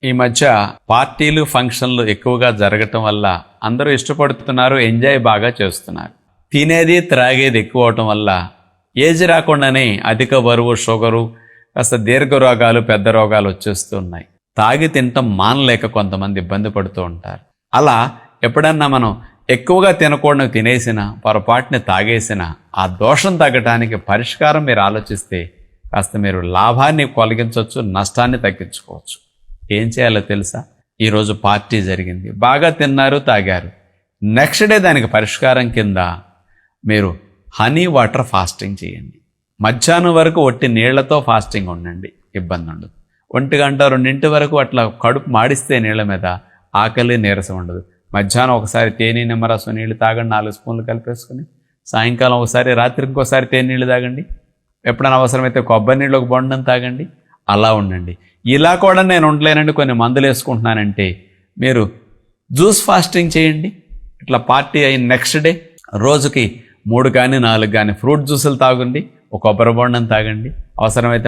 ఈ మధ్య పార్టీలు ఫంక్షన్లు ఎక్కువగా జరగటం వల్ల అందరూ ఇష్టపడుతున్నారు, ఎంజాయ్ బాగా చేస్తున్నారు. తినేది త్రాగేది ఎక్కువ అవటం వల్ల ఏజ్ రాకుండానే అధిక బరువు, షుగరు, కాస్త దీర్ఘ రోగాలు, పెద్ద రోగాలు వచ్చేస్తున్నాయి. తాగి తినటం మానలేక కొంతమంది ఇబ్బంది పడుతూ ఉంటారు. అలా ఎప్పుడన్నా మనం ఎక్కువగా తినకూడదు తినేసిన, పొరపాటుని తాగేసిన ఆ దోషం తగ్గటానికి పరిష్కారం మీరు ఆలోచిస్తే కాస్త మీరు లాభాన్ని కొలగించవచ్చు, నష్టాన్ని తగ్గించుకోవచ్చు. ఏం చేయాలో తెలుసా? ఈరోజు పార్టీ జరిగింది, బాగా తిన్నారు, తాగారు. నెక్స్ట్ డే దానికి పరిష్కారం కింద మీరు హనీ వాటర్ ఫాస్టింగ్ చేయండి. మధ్యాహ్నం వరకు ఒట్టి నీళ్లతో ఫాస్టింగ్ ఉండండి, ఇబ్బంది ఉండదు. 1 గంట 2 వరకు అట్లా కడుపు మాడిస్తే నీళ్ళ మీద ఆకలి, నీరసం ఉండదు. మధ్యాహ్నం ఒకసారి తేనె నిమ్మరసం నీళ్ళు తాగండి, 4 స్పూన్లు కలిపేసుకుని. సాయంకాలం ఒకసారి, రాత్రికి ఇంకోసారి తేనె నీళ్ళు తాగండి. ఎప్పుడైనా అవసరమైతే కొబ్బరి నీళ్ళు ఒక బొండం తాగండి. అలా ఉండండి. ఇలా కూడా నేను ఉండలేనండి, కొన్ని మందులు వేసుకుంటున్నానంటే మీరు జ్యూస్ ఫాస్టింగ్ చేయండి. ఇట్లా పార్టీ అయిన నెక్స్ట్ డే రోజుకి 3 కానీ 4 కానీ ఫ్రూట్ జ్యూసులు తాగండి, ఒక కొబ్బరి బొండం తాగండి. అవసరమైతే